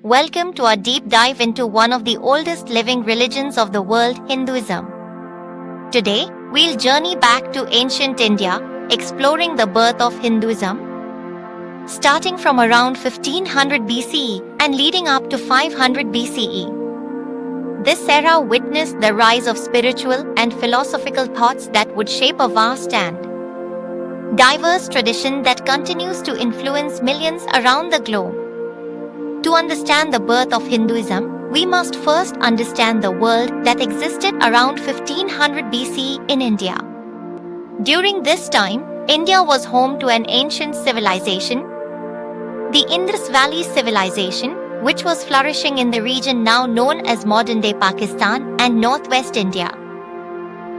Welcome to our deep dive into one of the oldest living religions of the world, Hinduism. Today, we'll journey back to ancient India, exploring the birth of Hinduism, starting from around 1500 BCE and leading up to 500 BCE. This era witnessed the rise of spiritual and philosophical thoughts that would shape a vast and diverse tradition that continues to influence millions around the globe. To understand the birth of Hinduism, we must first understand the world that existed around 1500 BCE in India. During this time, India was home to an ancient civilization, the Indus Valley Civilization, which was flourishing in the region now known as modern-day Pakistan and northwest India.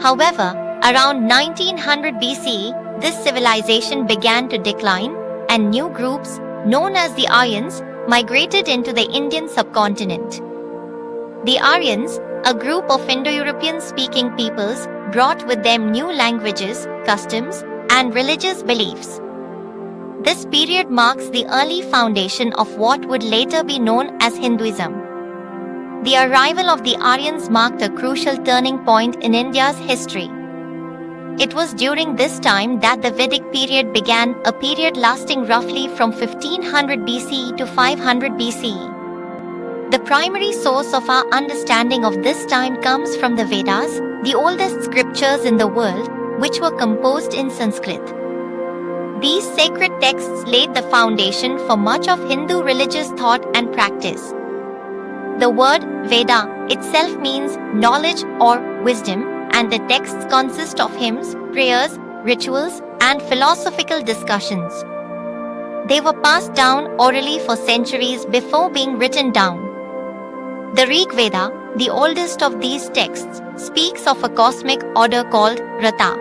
However, around 1900 BCE, this civilization began to decline, and new groups, known as the Aryans, migrated into the Indian subcontinent. The Aryans, a group of Indo-European speaking peoples, brought with them new languages, customs, and religious beliefs. This period marks the early foundation of what would later be known as Hinduism. The arrival of the Aryans marked a crucial turning point in India's history. It was during this time that the Vedic period began, a period lasting roughly from 1500 BCE to 500 BCE. The primary source of our understanding of this time comes from the Vedas, the oldest scriptures in the world, which were composed in Sanskrit. These sacred texts laid the foundation for much of Hindu religious thought and practice. The word Veda itself means knowledge or wisdom, and the texts consist of hymns, prayers, rituals, and philosophical discussions. They were passed down orally for centuries before being written down. The Rig Veda, the oldest of these texts, speaks of a cosmic order called Rata,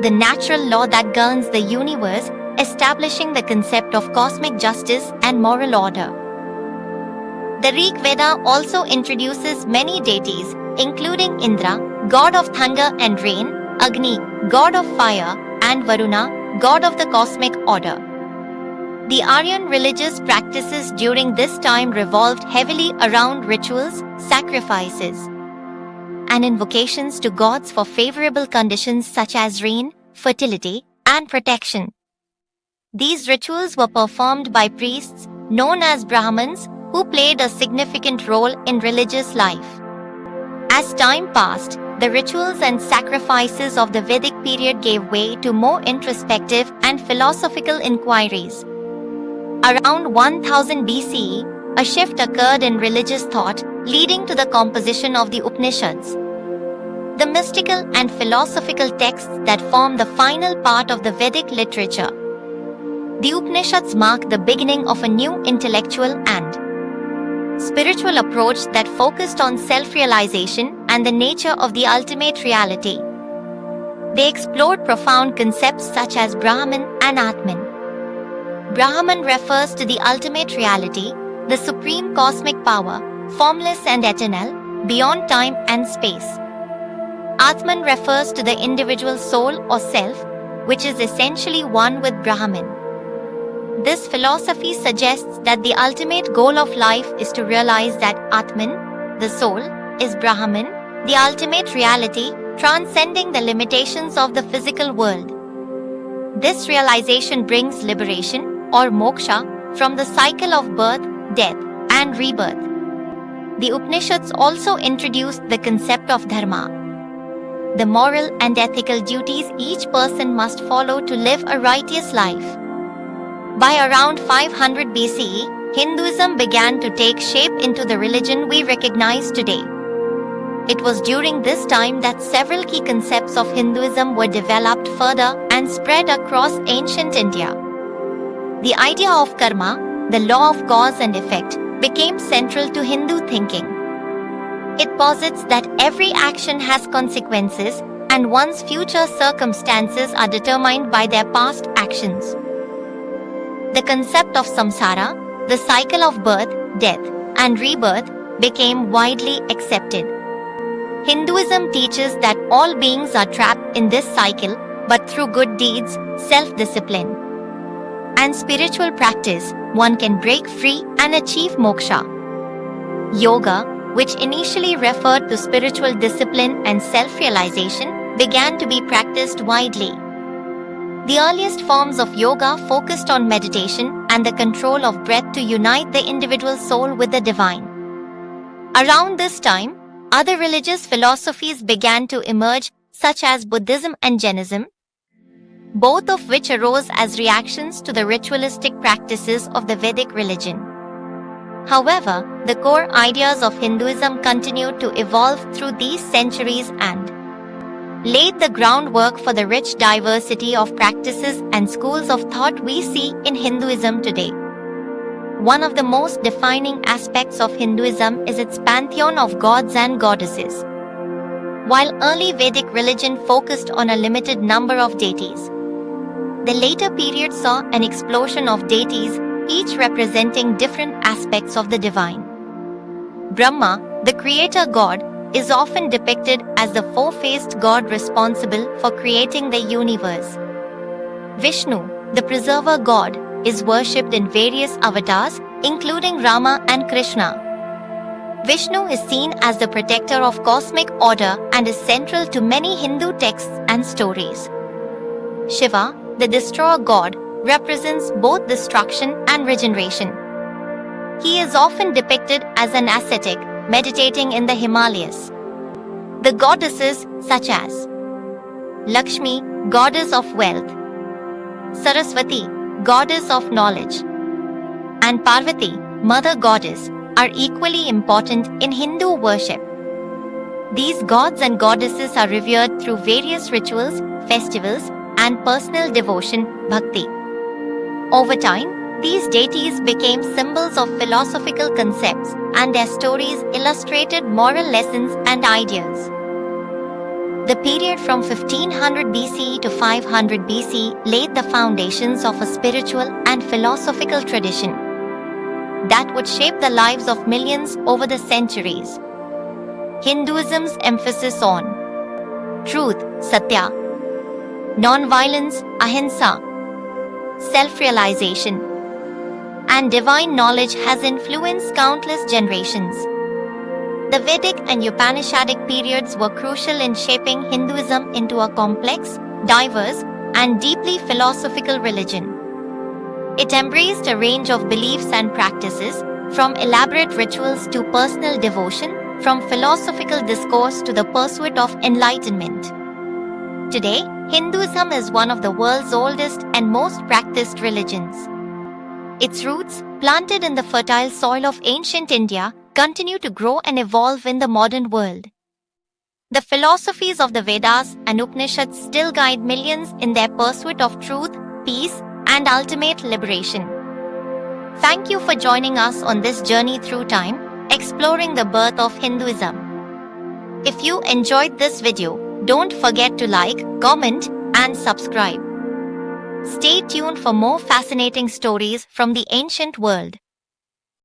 the natural law that governs the universe, establishing the concept of cosmic justice and moral order. The Rig Veda also introduces many deities, including Indra, god of thunder and rain, Agni, god of fire, and Varuna, god of the cosmic order. The Aryan religious practices during this time revolved heavily around rituals, sacrifices, and invocations to gods for favorable conditions such as rain, fertility, and protection. These rituals were performed by priests, known as Brahmins, who played a significant role in religious life. As time passed, the rituals and sacrifices of the Vedic period gave way to more introspective and philosophical inquiries. Around 1000 BCE, a shift occurred in religious thought, leading to the composition of the Upanishads, the mystical and philosophical texts that form the final part of the Vedic literature. The Upanishads mark the beginning of a new intellectual and spiritual approach that focused on self-realization and the nature of the ultimate reality. They explored profound concepts such as Brahman and Atman. Brahman refers to the ultimate reality, the supreme cosmic power, formless and eternal, beyond time and space. Atman refers to the individual soul or self, which is essentially one with Brahman. This philosophy suggests that the ultimate goal of life is to realize that Atman, the soul, is Brahman, the ultimate reality, transcending the limitations of the physical world. This realization brings liberation, or moksha, from the cycle of birth, death, and rebirth. The Upanishads also introduced the concept of dharma, the moral and ethical duties each person must follow to live a righteous life. By around 500 BCE, Hinduism began to take shape into the religion we recognize today. It was during this time that several key concepts of Hinduism were developed further and spread across ancient India. The idea of karma, the law of cause and effect, became central to Hindu thinking. It posits that every action has consequences, and one's future circumstances are determined by their past actions. The concept of samsara, the cycle of birth, death, and rebirth, became widely accepted. Hinduism teaches that all beings are trapped in this cycle, but through good deeds, self-discipline, and spiritual practice, one can break free and achieve moksha. Yoga, which initially referred to spiritual discipline and self-realization, began to be practiced widely. The earliest forms of yoga focused on meditation and the control of breath to unite the individual soul with the divine. Around this time, other religious philosophies began to emerge, such as Buddhism and Jainism, both of which arose as reactions to the ritualistic practices of the Vedic religion. However, the core ideas of Hinduism continued to evolve through these centuries and laid the groundwork for the rich diversity of practices and schools of thought we see in Hinduism today. One of the most defining aspects of Hinduism is its pantheon of gods and goddesses. While early Vedic religion focused on a limited number of deities, the later period saw an explosion of deities, each representing different aspects of the divine. Brahma, the creator god, is often depicted as the four-faced god responsible for creating the universe. Vishnu, the preserver god, is worshipped in various avatars, including Rama and Krishna. Vishnu is seen as the protector of cosmic order and is central to many Hindu texts and stories. Shiva, the destroyer god, represents both destruction and regeneration. He is often depicted as an ascetic, meditating in the Himalayas. The goddesses such as Lakshmi, goddess of wealth, Saraswati, goddess of knowledge, and Parvati, mother goddess, are equally important in Hindu worship. These gods and goddesses are revered through various rituals, festivals, and personal devotion, bhakti. Over time, these deities became symbols of philosophical concepts, and their stories illustrated moral lessons and ideas. The period from 1500 BCE to 500 BCE laid the foundations of a spiritual and philosophical tradition that would shape the lives of millions over the centuries. Hinduism's emphasis on truth, satya, non-violence, ahimsa, self-realization, and divine knowledge has influenced countless generations. The Vedic and Upanishadic periods were crucial in shaping Hinduism into a complex, diverse, and deeply philosophical religion. It embraced a range of beliefs and practices, from elaborate rituals to personal devotion, from philosophical discourse to the pursuit of enlightenment. Today, Hinduism is one of the world's oldest and most practiced religions. Its roots, planted in the fertile soil of ancient India, continue to grow and evolve in the modern world. The philosophies of the Vedas and Upanishads still guide millions in their pursuit of truth, peace, and ultimate liberation. Thank you for joining us on this journey through time, exploring the birth of Hinduism. If you enjoyed this video, don't forget to like, comment, and subscribe. Stay tuned for more fascinating stories from the ancient world.